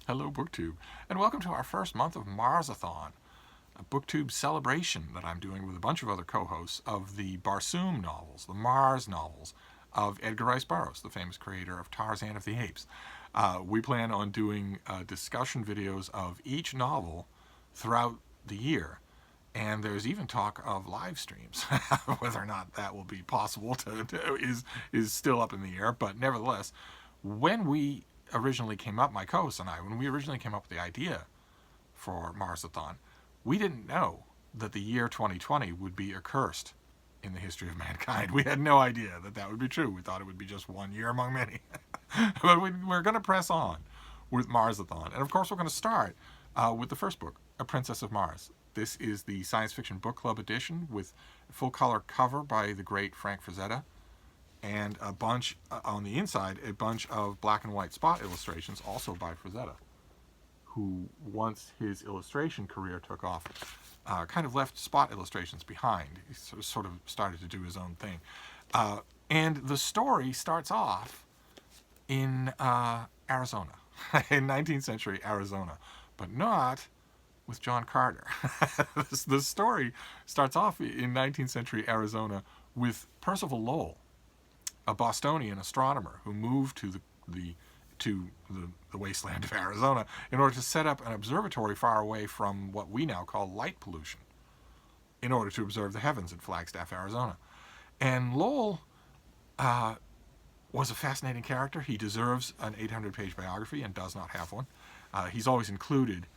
Hello, BookTube, and welcome to our first month of Marsathon, a BookTube celebration that I'm doing with a bunch of other co-hosts of the Barsoom novels, the Mars novels of Edgar Rice Burroughs, the famous creator of Tarzan of the Apes. We plan on doing discussion videos of each novel throughout the year, and there's even talk of live streams. Whether or not that will be possible is still up in the air, but nevertheless, when we originally came up, my co-host and I, when we originally came up with the idea for Marsathon, we didn't know that the year 2020 would be accursed in the history of mankind. We had no idea that that would be true. We thought it would be just one year among many. But we're going to press on with Marsathon. And of course, we're going to start with the first book, A Princess of Mars. This is the Science Fiction Book Club edition with a full-color cover by the great Frank Frazetta, and a bunch on the inside, a bunch of black and white spot illustrations, also by Frazetta, who, once his illustration career took off, kind of left spot illustrations behind. He sort of started to do his own thing. And the story starts off in Arizona, in 19th century Arizona, but not with John Carter. The story starts off in 19th century Arizona with Percival Lowell, a Bostonian astronomer who moved to the wasteland of Arizona in order to set up an observatory far away from what we now call light pollution, in order to observe the heavens in Flagstaff, Arizona. And Lowell was a fascinating character. He deserves an 800-page biography and does not have one. He's always included,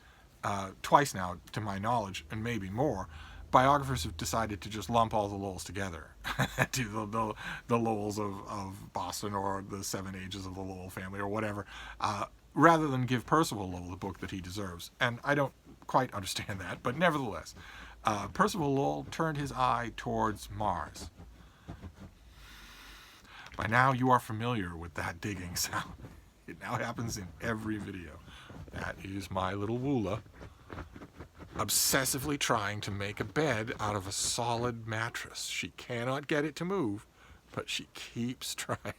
twice now, to my knowledge, and maybe more. Biographers have decided to just lump all the Lowells together, to the Lowells of Boston, or the 7 Ages of the Lowell family, or whatever, rather than give Percival Lowell the book that he deserves. And I don't quite understand that, but nevertheless, Percival Lowell turned his eye towards Mars. By now you are familiar with that digging sound. It now happens in every video. That is my little Woola obsessively trying to make a bed out of a solid mattress. She cannot get it to move, but she keeps trying.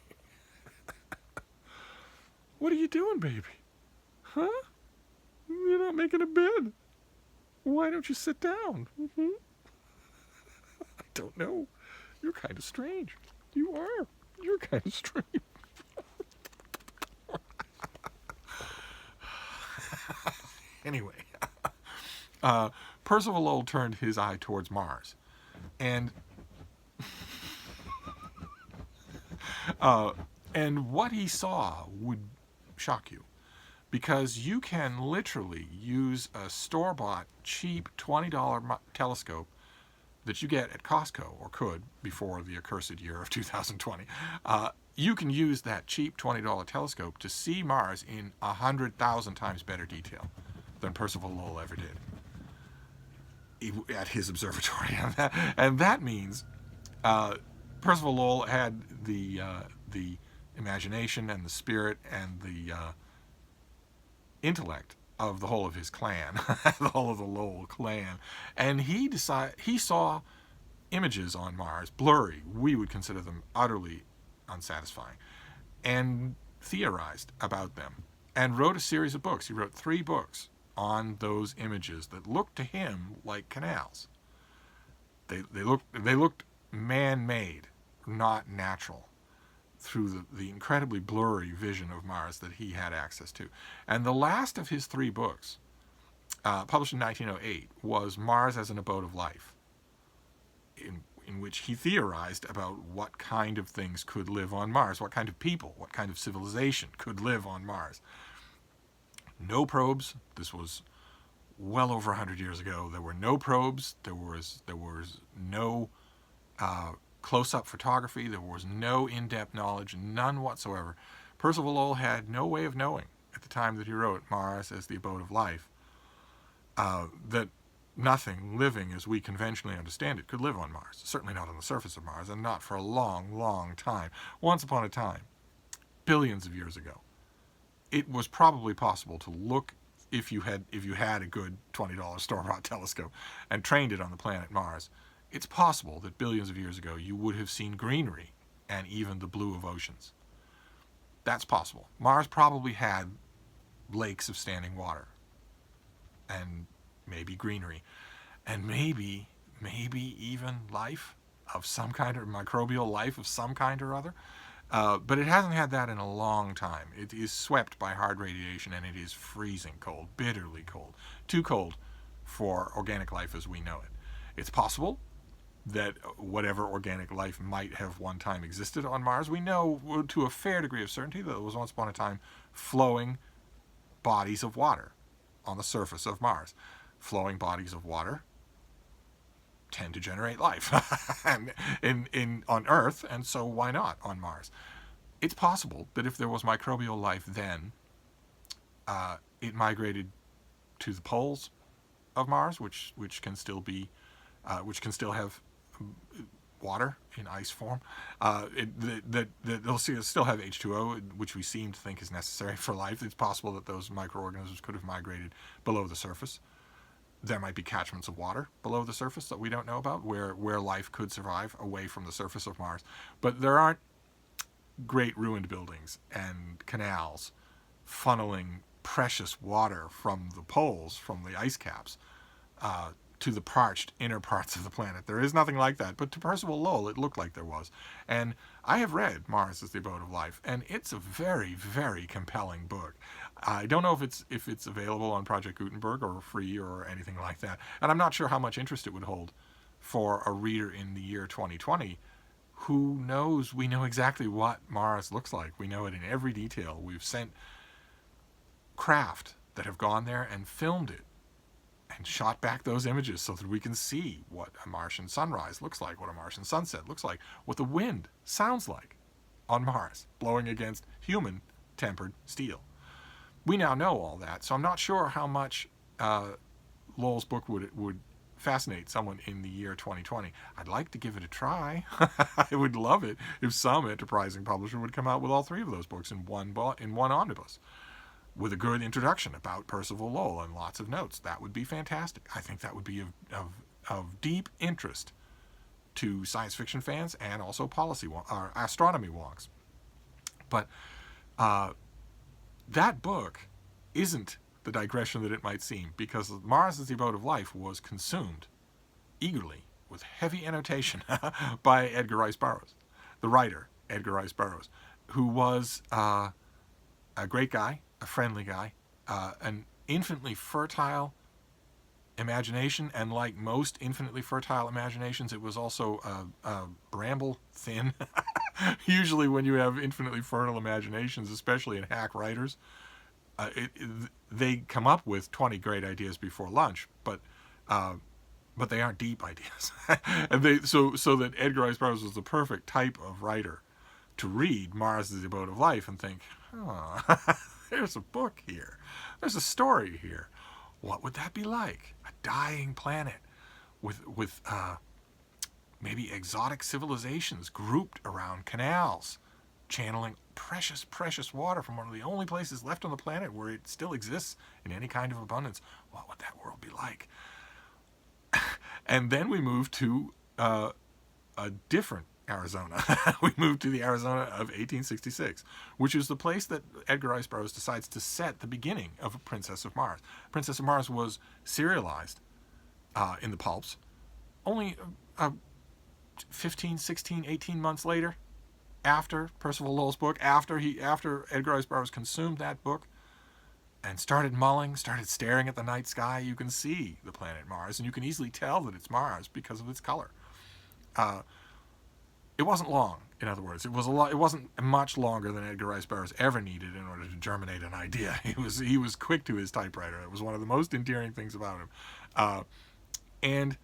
What are you doing, baby? Huh? You're not making a bed. Why don't you sit down? I don't know. You're kind of strange. You are. You're kind of strange. Anyway, Percival Lowell turned his eye towards Mars, and what he saw would shock you, because you can literally use a store-bought, cheap $20 telescope that you get at Costco, or could before the accursed year of 2020. You can use that cheap $20 telescope to see Mars in 100,000 times better detail than Percival Lowell ever did at his observatory. And that means Percival Lowell had the imagination and the spirit and the intellect of the whole of his clan, the whole of the Lowell clan, and he saw images on Mars, blurry. We would consider them utterly unsatisfying, and theorized about them, and wrote a series of books. He wrote 3 books on those images that looked to him like canals. They looked man-made, not natural, through the incredibly blurry vision of Mars that he had access to. And the last of his 3 books, published in 1908, was Mars as an Abode of Life, in which he theorized about what kind of things could live on Mars, what kind of people, what kind of civilization could live on Mars. No probes. This was well over 100 years ago. There were no probes. There was no close-up photography. There was no in-depth knowledge, none whatsoever. Percival Lowell had no way of knowing at the time that he wrote Mars as the Abode of Life that nothing living as we conventionally understand it could live on Mars. Certainly not on the surface of Mars, and not for a long, long time. Once upon a time, billions of years ago, it was probably possible to look, if you had a good $20 store-bought telescope and trained it on the planet Mars, it's possible that billions of years ago you would have seen greenery and even the blue of oceans. That's possible. Mars probably had lakes of standing water, and maybe greenery, and maybe even life of some kind, or microbial life of some kind or other. But it hasn't had that in a long time. It is swept by hard radiation, and it is freezing cold, bitterly cold, too cold for organic life as we know it. It's possible that whatever organic life might have one time existed on Mars, we know to a fair degree of certainty that there was once upon a time flowing bodies of water on the surface of Mars. Flowing bodies of water tend to generate life on Earth, and so why not on Mars? It's possible that if there was microbial life then, it migrated to the poles of Mars, which can still have water in ice form. They'll still have H2O, which we seem to think is necessary for life. It's possible that those microorganisms could have migrated below the surface. There might be catchments of water below the surface that we don't know about, where life could survive away from the surface of Mars. But there aren't great ruined buildings and canals funneling precious water from the poles, from the ice caps, to the parched inner parts of the planet. There is nothing like that. But to Percival Lowell, it looked like there was. And I have read Mars is the Abode of Life, and it's a very, very compelling book. I don't know if it's available on Project Gutenberg or free or anything like that. And I'm not sure how much interest it would hold for a reader in the year 2020 who knows. We know exactly what Mars looks like. We know it in every detail. We've sent craft that have gone there and filmed it and shot back those images so that we can see what a Martian sunrise looks like, what a Martian sunset looks like, what the wind sounds like on Mars, blowing against human-tempered steel. We now know all that, so I'm not sure how much Lowell's book would fascinate someone in the year 2020. I'd like to give it a try. I would love it if some enterprising publisher would come out with all three of those books in one omnibus, with a good introduction about Percival Lowell and lots of notes. That would be fantastic. I think that would be of deep interest to science fiction fans and also astronomy wonks. But that book isn't the digression that it might seem, because Mars is the Abode of Life was consumed eagerly with heavy annotation by Edgar Rice Burroughs, the writer Edgar Rice Burroughs, who was a great guy, a friendly guy, an infinitely fertile imagination, and like most infinitely fertile imaginations, it was also bramble thin. Usually when you have infinitely fertile imaginations, especially in hack writers, they come up with 20 great ideas before lunch, but they aren't deep ideas. And so that Edgar Rice Burroughs was the perfect type of writer to read Mars is the Abode of Life and think, there's a book here. There's a story here. What would that be like? A dying planet with maybe exotic civilizations grouped around canals, channeling precious, precious water from one of the only places left on the planet where it still exists in any kind of abundance. What would that world be like? And then we move to a different Arizona. We moved to the Arizona of 1866, which is the place that Edgar Rice Burroughs decides to set the beginning of A Princess of Mars. Princess of Mars was serialized in the pulps only 15, 16, 18 months later, after Percival Lowell's book, after Edgar Rice Burroughs consumed that book and started staring at the night sky. You can see the planet Mars, and you can easily tell that it's Mars because of its color. It wasn't long, in other words. It wasn't much longer than Edgar Rice Burroughs ever needed in order to germinate an idea. He was quick to his typewriter. It was one of the most endearing things about him. And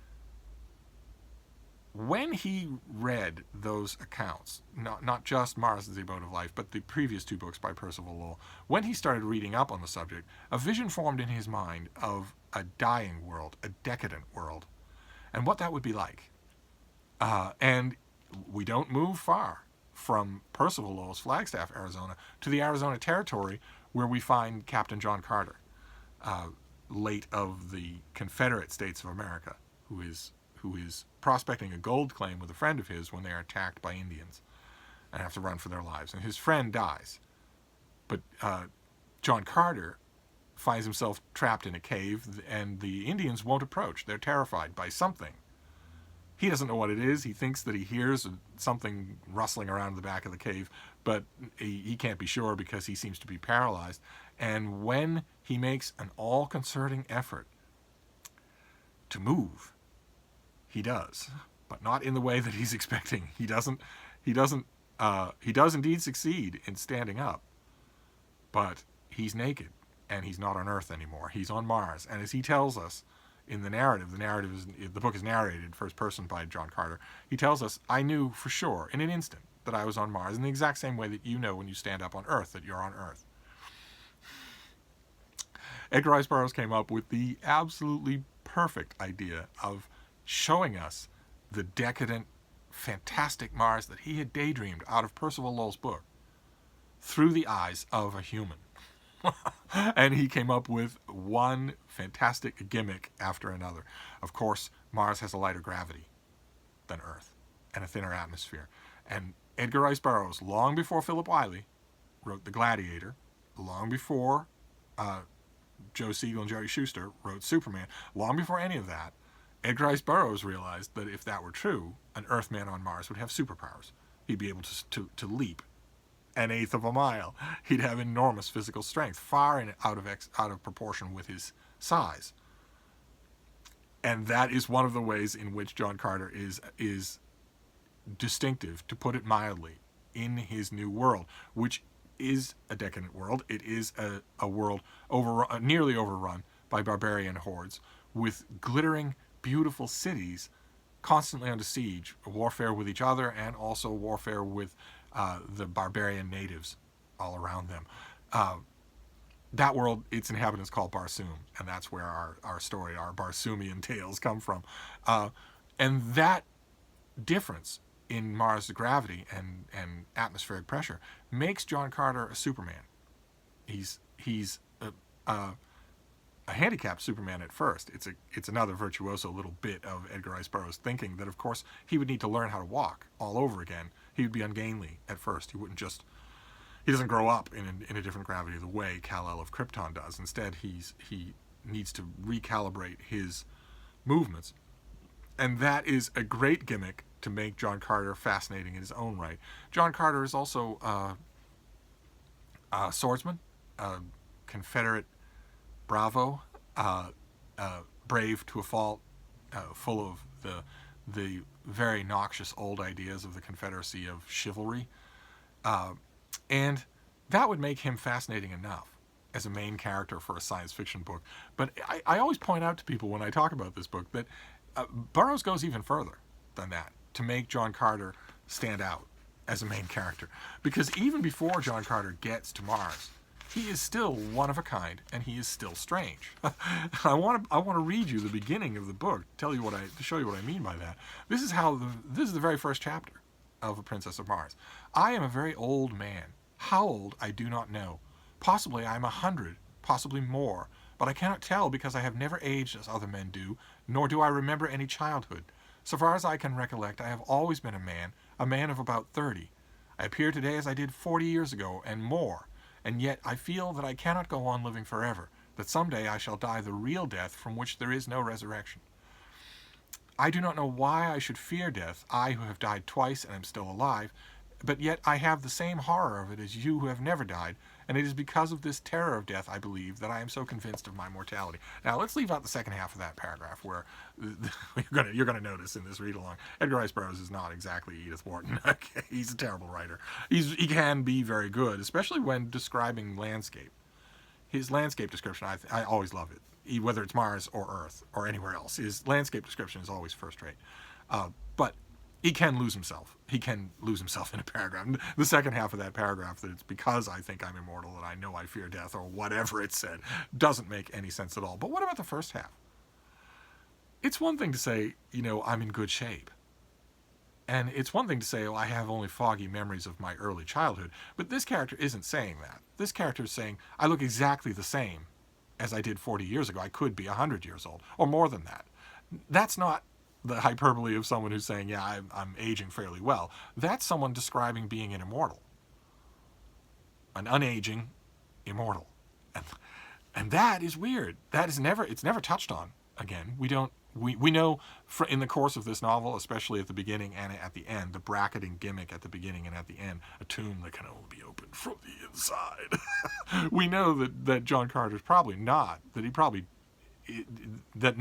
when he read those accounts, not just Mars is the Abode of Life, but the previous two books by Percival Lowell, when he started reading up on the subject, a vision formed in his mind of a dying world, a decadent world, and what that would be like. And we don't move far from Percival Lowell's Flagstaff, Arizona, to the Arizona Territory, where we find Captain John Carter, late of the Confederate States of America, who is prospecting a gold claim with a friend of his when they are attacked by Indians and have to run for their lives. And his friend dies. But John Carter finds himself trapped in a cave, and the Indians won't approach. They're terrified by something. He doesn't know what it is. He thinks that he hears something rustling around the back of the cave, but he can't be sure because he seems to be paralyzed. And when he makes an all-concerting effort to move, he does, but not in the way that he's expecting. He does indeed succeed in standing up, but he's naked, and he's not on Earth anymore. He's on Mars, and as he tells us in the narrative the book is narrated first person by John Carter. He tells us, I knew for sure in an instant that I was on Mars, in the exact same way that you know when you stand up on Earth that you're on Earth. Edgar Rice Burroughs came up with the absolutely perfect idea of showing us the decadent, fantastic Mars that he had daydreamed out of Percival Lowell's book through the eyes of a human. And he came up with one fantastic gimmick after another. Of course, Mars has a lighter gravity than Earth and a thinner atmosphere. And Edgar Rice Burroughs, long before Philip Wiley wrote The Gladiator, long before Joe Siegel and Jerry Schuster wrote Superman, long before any of that, Edgar Rice Burroughs realized that if that were true, an Earthman on Mars would have superpowers. He'd be able to leap an eighth of a mile. He'd have enormous physical strength, far out of proportion with his size. And that is one of the ways in which John Carter is distinctive, to put it mildly, in his new world, which is a decadent world. It is a world nearly overrun by barbarian hordes, with glittering, beautiful cities constantly under siege, warfare with each other, and also warfare with the barbarian natives all around them. That world, its inhabitants call Barsoom, and that's where our story, our Barsoomian tales come from. And that difference in Mars' gravity and atmospheric pressure makes John Carter a Superman. He's a handicapped Superman at first. It's another virtuoso little bit of Edgar Rice Burroughs thinking that, of course, he would need to learn how to walk all over again. He would be ungainly at first. He doesn't grow up in a different gravity the way Kal-El of Krypton does. Instead, he needs to recalibrate his movements. And that is a great gimmick to make John Carter fascinating in his own right. John Carter is also a swordsman, a Confederate bravo, brave to a fault, full of the very noxious old ideas of the Confederacy of chivalry. And that would make him fascinating enough as a main character for a science fiction book. But I always point out to people when I talk about this book that Burroughs goes even further than that to make John Carter stand out as a main character. Because even before John Carter gets to Mars, he is still one of a kind, and he is still strange. I want to read you the beginning of the book, to show you what I mean by that. This is the very first chapter of A Princess of Mars. I am a very old man. How old, I do not know. Possibly I am 100, possibly more, but I cannot tell because I have never aged as other men do, nor do I remember any childhood. So far as I can recollect, I have always been a man of about 30. I appear today as I did 40 years ago and more, and yet I feel that I cannot go on living forever, that someday I shall die the real death from which there is no resurrection. I do not know why I should fear death, I who have died twice and am still alive, but yet I have the same horror of it as you who have never died, and it is because of this terror of death, I believe, that I am so convinced of my mortality. Now, let's leave out the second half of that paragraph, where you're going to notice in this read-along, Edgar Rice Burroughs is not exactly Edith Wharton. Okay, he's a terrible writer. He can be very good, especially when describing landscape. His landscape description, I always love it, whether it's Mars or Earth or anywhere else. His landscape description is always first-rate. But he can lose himself. He can lose himself in a paragraph. The second half of that paragraph, that it's because I think I'm immortal that I know I fear death, or whatever it said, doesn't make any sense at all. But what about the first half? It's one thing to say, I'm in good shape. And it's one thing to say, I have only foggy memories of my early childhood. But this character isn't saying that. This character is saying, I look exactly the same as I did 40 years ago. I could be 100 years old, or more than that. That's not the hyperbole of someone who's saying, yeah, I'm aging fairly well. That's someone describing being an immortal. An unaging immortal. And that is weird. It's never touched on again. We know in the course of this novel, especially at the beginning and at the end, the bracketing gimmick at the beginning and at the end, a tomb that can only be opened from the inside. We know that John Carter's probably not, that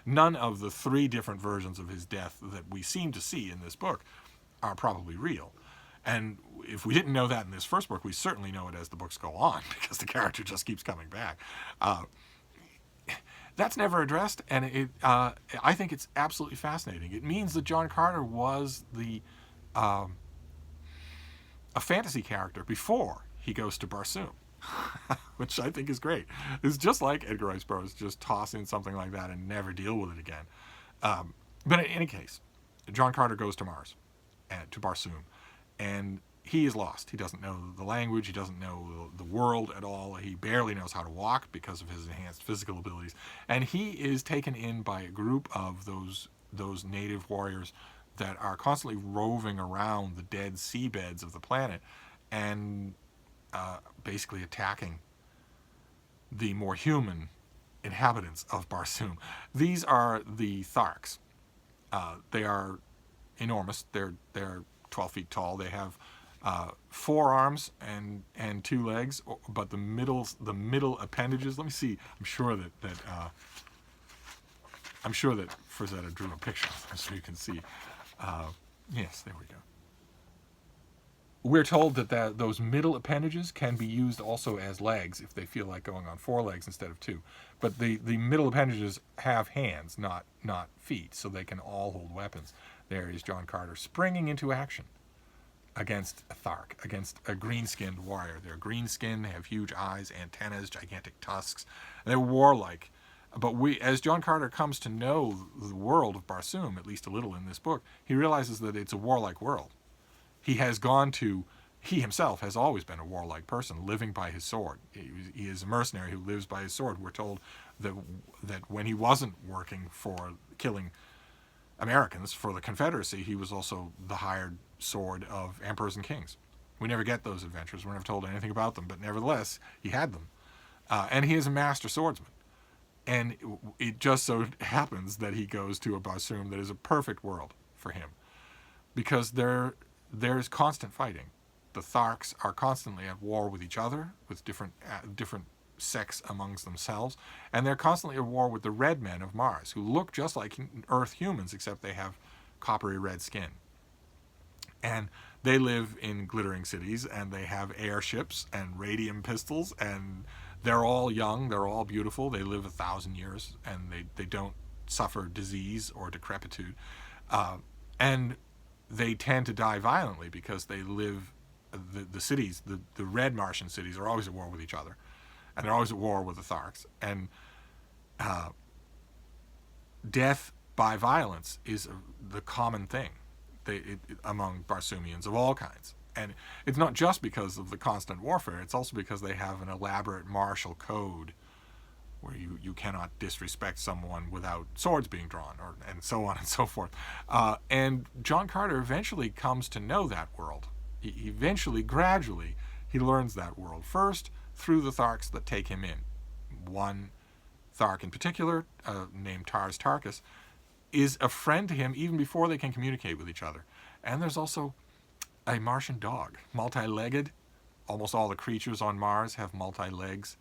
none of the three different versions of his death that we seem to see in this book are probably real. And if we didn't know that in this first book, we certainly know it as the books go on, because the character just keeps coming back. That's never addressed, and I think it's absolutely fascinating. It means that John Carter was a fantasy character before he goes to Barsoom, which I think is great. It's just like Edgar Rice Burroughs, just toss in something like that and never deal with it again. But in any case, John Carter goes to Mars, to Barsoom, and he is lost. He doesn't know the language. He doesn't know the world at all. He barely knows how to walk because of his enhanced physical abilities. And he is taken in by a group of those native warriors that are constantly roving around the dead seabeds of the planet and basically attacking the more human inhabitants of Barsoom. These are the Tharks. They are enormous. They're 12 feet tall. They have 4 arms and 2 legs, but the middle appendages. Let me see. I'm sure that Frazetta drew a picture so you can see. Yes, there we go. We're told that those middle appendages can be used also as legs if they feel like going on 4 legs instead of 2. But the middle appendages have hands, not feet, so they can all hold weapons. There is John Carter springing into action against a Thark, against a green-skinned warrior. They're green-skinned, they have huge eyes, antennas, gigantic tusks, and they're warlike. But as John Carter comes to know the world of Barsoom, at least a little in this book, he realizes that it's a warlike world. He himself has always been a warlike person, living by his sword. He is a mercenary who lives by his sword. We're told that when he wasn't working for killing Americans for the Confederacy, he was also the hired sword of emperors and kings. We never get those adventures. We're never told anything about them, but nevertheless, he had them. And he is a master swordsman. And it just so happens that he goes to a Barsoom that is a perfect world for him, because there's constant fighting. The Tharks are constantly at war with each other, with different sects amongst themselves, and they're constantly at war with the red men of Mars, who look just like Earth humans, except they have coppery red skin. And they live in glittering cities, and they have airships and radium pistols, and they're all young, they're all beautiful, they live 1,000 years, and they don't suffer disease or decrepitude. And they tend to die violently because they live, the cities, the red Martian cities are always at war with each other. And they're always at war with the Tharks. And death by violence is the common thing among Barsoomians of all kinds. And it's not just because of the constant warfare, it's also because they have an elaborate martial code where you cannot disrespect someone without swords being drawn, and so on and so forth. And John Carter eventually comes to know that world. Gradually, he learns that world. First, through the Tharks that take him in. One Thark in particular, named Tars Tarkas, is a friend to him even before they can communicate with each other. And there's also a Martian dog, multi-legged. Almost all the creatures on Mars have multi-legs.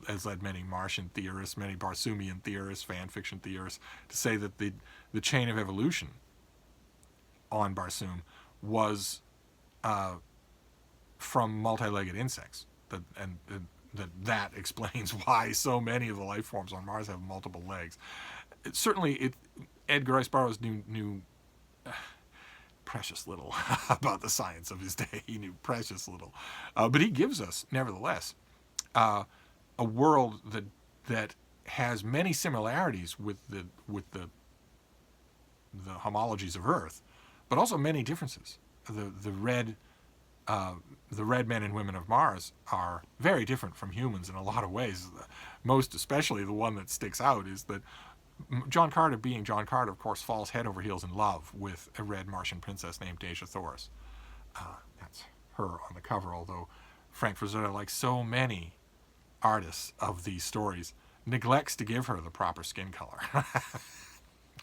Has led many Martian theorists, many Barsoomian theorists, fan fiction theorists, to say that the chain of evolution on Barsoom was from multi-legged insects. That explains why so many of the life forms on Mars have multiple legs. Edgar Rice Burroughs knew precious little about the science of his day. He knew precious little, but he gives us, nevertheless, a world that has many similarities with the homologies of Earth, but also many differences. The red men and women of Mars are very different from humans in a lot of ways. Most especially, the one that sticks out is that John Carter, being John Carter, of course, falls head over heels in love with a red Martian princess named Dejah Thoris. That's her on the cover, although Frank Frazetta, like so many artist of these stories neglects to give her the proper skin color.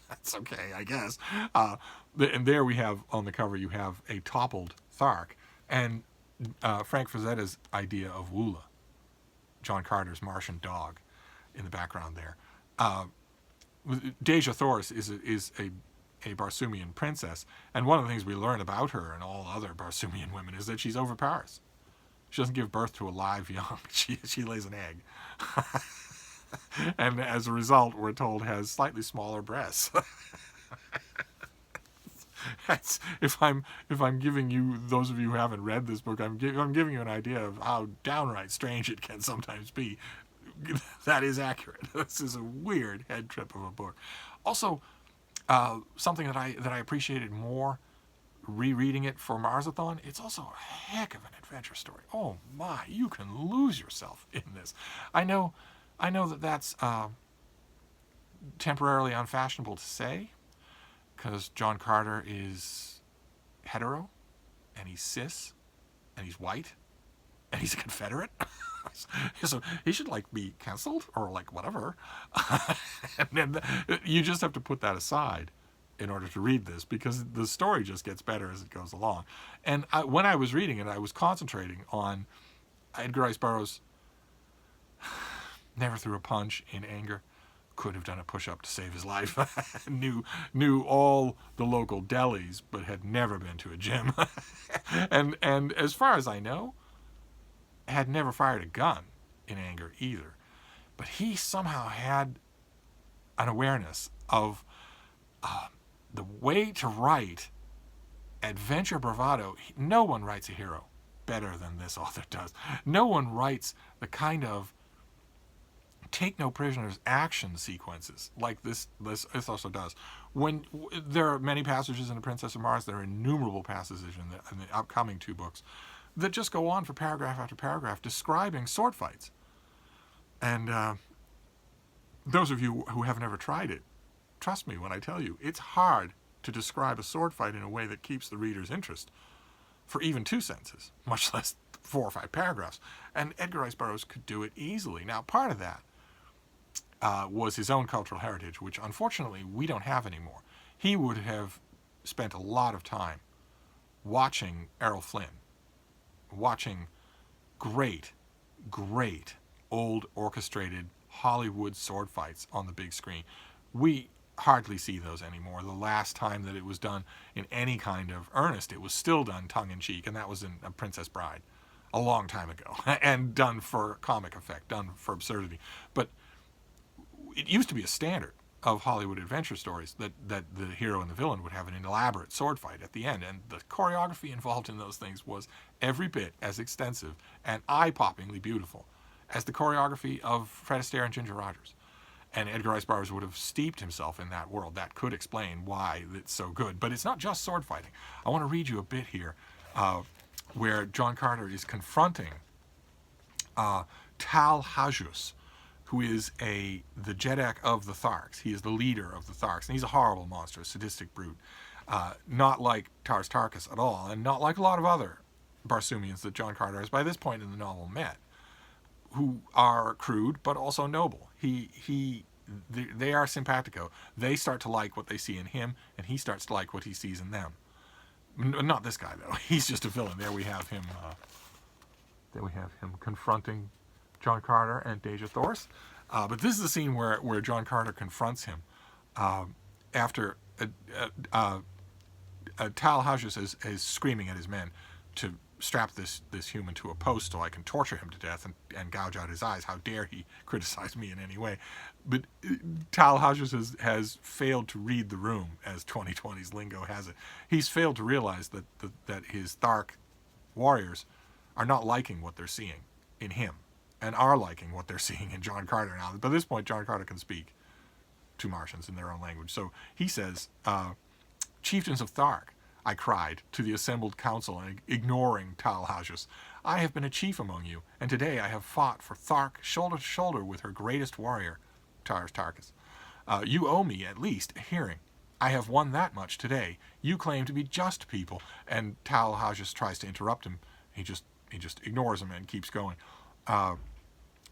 That's okay, I guess. And there we have, on the cover, you have a toppled Thark, and Frank Frazetta's idea of Woola, John Carter's Martian dog, in the background there. Dejah Thoris is a Barsoomian princess, and one of the things we learn about her and all other Barsoomian women is that she's oviparous. She doesn't give birth to a live young. She lays an egg. And as a result, we're told, has slightly smaller breasts. If I'm giving you, those of you who haven't read this book, I'm giving you an idea of how downright strange it can sometimes be. That is accurate. This is a weird head trip of a book. Also, something that I appreciated more rereading it for Marsathon, it's also a heck of an adventure story. Oh my, you can lose yourself in this. I know that that's temporarily unfashionable to say, because John Carter is hetero, and he's cis, and he's white, and he's a Confederate. So he should be canceled or whatever. And then you just have to put that aside in order to read this, because the story just gets better as it goes along. And when I was reading it, I was concentrating on Edgar Rice Burroughs. Never threw a punch in anger. Could have done a push-up to save his life. knew all the local delis, but had never been to a gym. and as far as I know, had never fired a gun in anger either. But he somehow had an awareness of the way to write adventure bravado. No one writes a hero better than this author does. No one writes the kind of take no prisoners action sequences like this also does. When there are many passages in The Princess of Mars, there are innumerable passages in the upcoming 2 books that just go on for paragraph after paragraph describing sword fights. And those of you who have never tried it, trust me when I tell you, it's hard to describe a sword fight in a way that keeps the reader's interest for even 2 sentences, much less 4 or 5 paragraphs. And Edgar Rice Burroughs could do it easily. Now, part of that was his own cultural heritage, which unfortunately we don't have anymore. He would have spent a lot of time watching Errol Flynn, watching great old orchestrated Hollywood sword fights on the big screen. We hardly see those anymore. The last time that it was done in any kind of earnest, it was still done tongue-in-cheek, and that was in A Princess Bride a long time ago, and done for comic effect, done for absurdity. But it used to be a standard of Hollywood adventure stories that the hero and the villain would have an elaborate sword fight at the end, and the choreography involved in those things was every bit as extensive and eye-poppingly beautiful as the choreography of Fred Astaire and Ginger Rogers. And Edgar Rice Burroughs would have steeped himself in that world. That could explain why it's so good. But it's not just sword fighting. I want to read you a bit here where John Carter is confronting Tal Hajus, who is the Jeddak of the Tharks. He is the leader of the Tharks, and he's a horrible monster, a sadistic brute. Not like Tars Tarkas at all, and not like a lot of other Barsoomians that John Carter has by this point in the novel met, who are crude but also noble. They are simpatico. They start to like what they see in him, and he starts to like what he sees in them. Not this guy though. He's just a villain. There we have him. Confronting John Carter and Dejah Thoris. But this is the scene where John Carter confronts him after Tal Hajus is screaming at his men to strap this human to a post so I can torture him to death and gouge out his eyes. How dare he criticize me in any way? But Tal Hajus has failed to read the room, as 2020's lingo has it. He's failed to realize that his Thark warriors are not liking what they're seeing in him, and are liking what they're seeing in John Carter now. By this point, John Carter can speak to Martians in their own language. So he says, "Chieftains of Thark," I cried to the assembled council, ignoring Tal Hajus, "I have been a chief among you, and today I have fought for Thark shoulder to shoulder with her greatest warrior, Tars Tarkas. You owe me, at least, a hearing. I have won that much today. You claim to be just people." And Tal Hajus tries to interrupt him. He just ignores him and keeps going.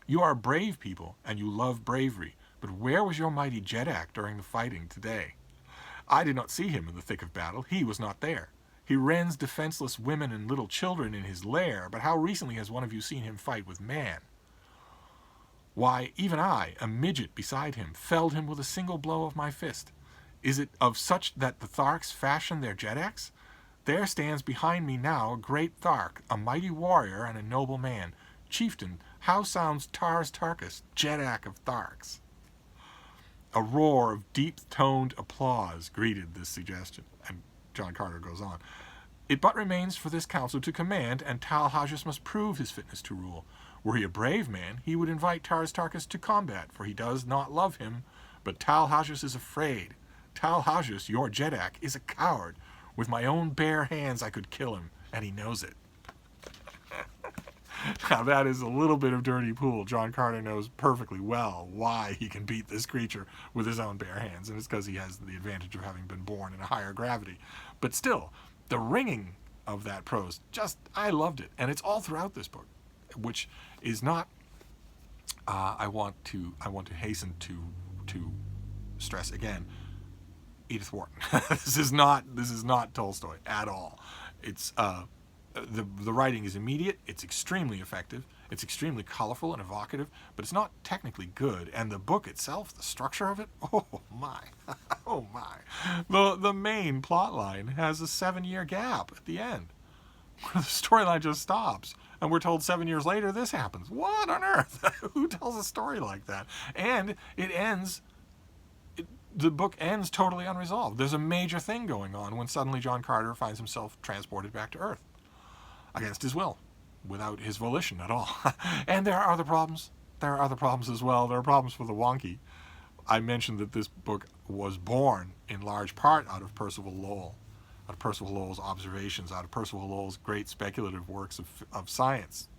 You are brave people, and you love bravery, but where was your mighty Jeddak during the fighting today? I did not see him in the thick of battle. He was not there. He rends defenseless women and little children in his lair, but how recently has one of you seen him fight with man? Why, even I, a midget beside him, felled him with a single blow of my fist. Is it of such that the Tharks fashion their Jeddaks? There stands behind me now a great Thark, a mighty warrior and a noble man. Chieftain, how sounds Tars Tarkas, Jeddak of Tharks? A roar of deep-toned applause greeted this suggestion, and John Carter goes on. It but remains for this council to command, and Tal-Hajus must prove his fitness to rule. Were he a brave man, he would invite Tars Tarkas to combat, for he does not love him, but Tal-Hajus is afraid. Tal-Hajus, your Jeddak, is a coward. With my own bare hands I could kill him, and he knows it. Now that is a little bit of dirty pool. John Carter knows perfectly well why he can beat this creature with his own bare hands, and it's because he has the advantage of having been born in a higher gravity. But still, the ringing of that prose, I loved it, and it's all throughout this book, which is not. I want to hasten to stress again. Edith Wharton. This is not Tolstoy at all. It's the writing is immediate. It's extremely effective. It's extremely colorful and evocative, but it's not technically good. And the book itself, the structure of it, oh my, oh my. The main plot line has a 7-year gap at the end, where the storyline just stops, and we're told 7 years later this happens. What on earth? Who tells a story like that? And it ends. The book ends totally unresolved. There's a major thing going on when suddenly John Carter finds himself transported back to Earth. Against his will. Without his volition at all. And there are other problems. There are other problems as well. There are problems for the wonky. I mentioned that this book was born in large part out of Percival Lowell. Out of Percival Lowell's observations. Out of Percival Lowell's great speculative works of science.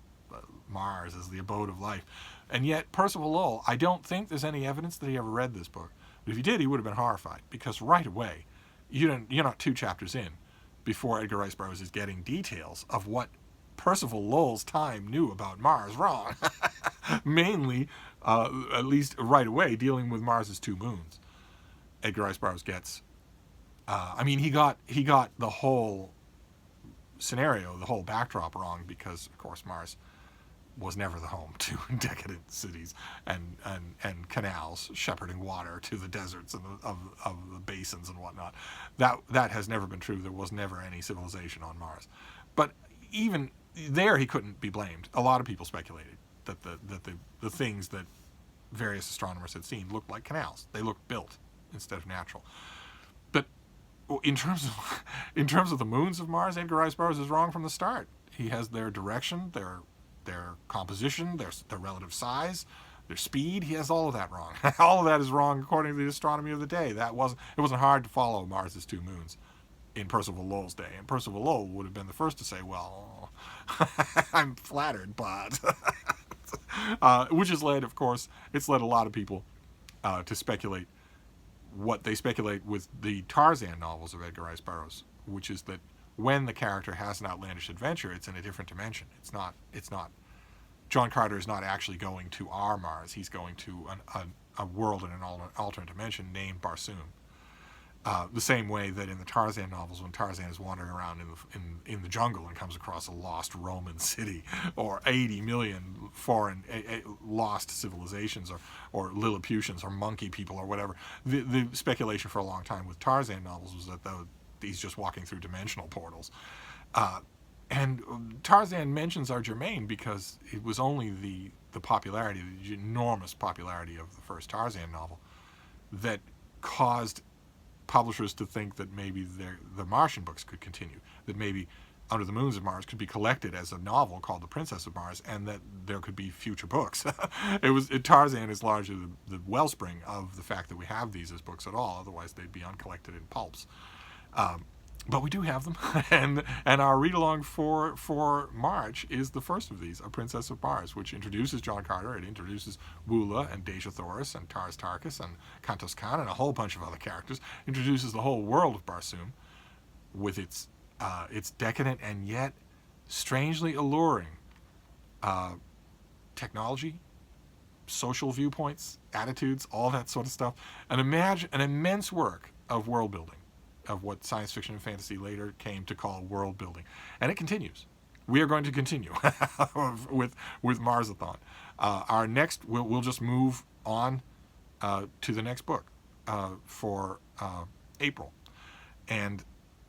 Mars as the abode of life. And yet Percival Lowell, I don't think there's any evidence that he ever read this book. But if he did, he would have been horrified, because right away, you're not 2 chapters in before Edgar Rice Burroughs is getting details of what Percival Lowell's time knew about Mars wrong. Mainly, at least right away, dealing with Mars's 2 moons. Edgar Rice Burroughs gets. He got the whole scenario, the whole backdrop wrong, because of course Mars was never the home to decadent cities and canals shepherding water to the deserts and of the basins and whatnot. That has never been true. There was never any civilization on Mars. But even there, he couldn't be blamed. A lot of people speculated that the things that various astronomers had seen looked like canals. They looked built instead of natural. But in terms of the moons of Mars, Edgar Rice Burroughs is wrong from the start. He has their direction, their composition, their relative size, their speed. He has all of that wrong. All of that is wrong according to the astronomy of the day. It wasn't hard to follow Mars's 2 moons in Percival Lowell's day. And Percival Lowell would have been the first to say, well, I'm flattered, but... which has led, of course, it's led a lot of people to speculate what they speculate with the Tarzan novels of Edgar Rice Burroughs, which is that when the character has an outlandish adventure, it's in a different dimension. It's not. John Carter is not actually going to our Mars. He's going to a world in an alternate dimension named Barsoom. The same way that in the Tarzan novels, when Tarzan is wandering around in the jungle and comes across a lost Roman city or 80 million foreign lost civilizations or Lilliputians or monkey people or whatever, the speculation for a long time with Tarzan novels was that he's just walking through dimensional portals. And Tarzan mentions are germane because it was only the popularity, the enormous popularity of the first Tarzan novel that caused publishers to think that maybe the Martian books could continue, that maybe Under the Moons of Mars could be collected as a novel called The Princess of Mars, and that there could be future books. Tarzan is largely the wellspring of the fact that we have these as books at all, otherwise they'd be uncollected in pulps. But we do have them, and our read-along for March is the first of these, A Princess of Mars, which introduces John Carter. It introduces Woola and Dejah Thoris and Tars Tarkas and Kantos Khan and a whole bunch of other characters. Introduces the whole world of Barsoom with its decadent and yet strangely alluring technology, social viewpoints, attitudes, all that sort of stuff. And imagine an immense work of world building, of what science fiction and fantasy later came to call world building. And it continues. We are going to continue with Marsathon. Our next, we'll just move on to the next book for April. And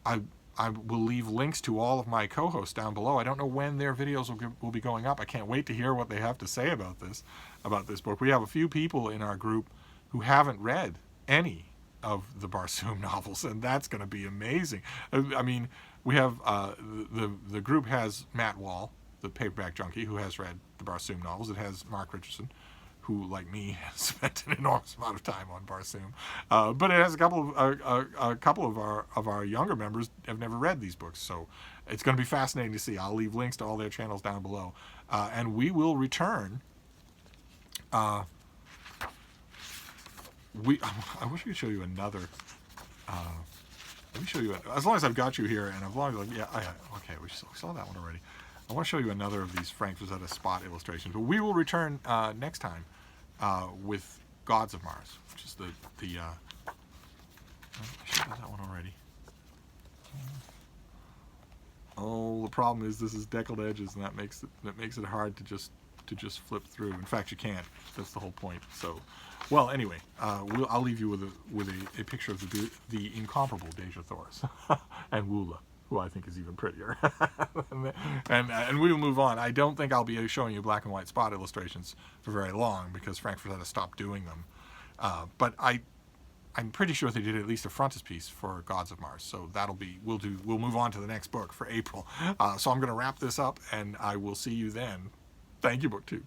I will leave links to all of my co-hosts down below. I don't know when their videos will be going up. I can't wait to hear what they have to say about this book. We have a few people in our group who haven't read any of the Barsoom novels, and that's going to be amazing. I mean, we have the group has Matt Wall, the Paperback Junky, who has read the Barsoom novels. It has Mark Richardson, who, like me, has spent an enormous amount of time on Barsoom. But it has a couple of our younger members have never read these books, so it's going to be fascinating to see. I'll leave links to all their channels down below, and we will return. I wish I could show you another. Let me show you, as long as I've got you here, and as long as, okay, we saw that one already. I want to show you another of these Frank Frazetta spot illustrations, but we will return next time with Gods of Mars, which is I should have that one already. Oh, the problem is this is deckled edges, and that makes it hard to just flip through. In fact, you can't. That's the whole point. So, well, anyway, I'll leave you with a picture of the incomparable Deja Thoris and Woola, who I think is even prettier. and we will move on. I don't think I'll be showing you black and white spot illustrations for very long because Frank Frazetta stopped doing them. But I'm pretty sure they did at least a frontispiece for Gods of Mars. So we'll move on to the next book for April. So I'm going to wrap this up, and I will see you then. Thank you, BookTube.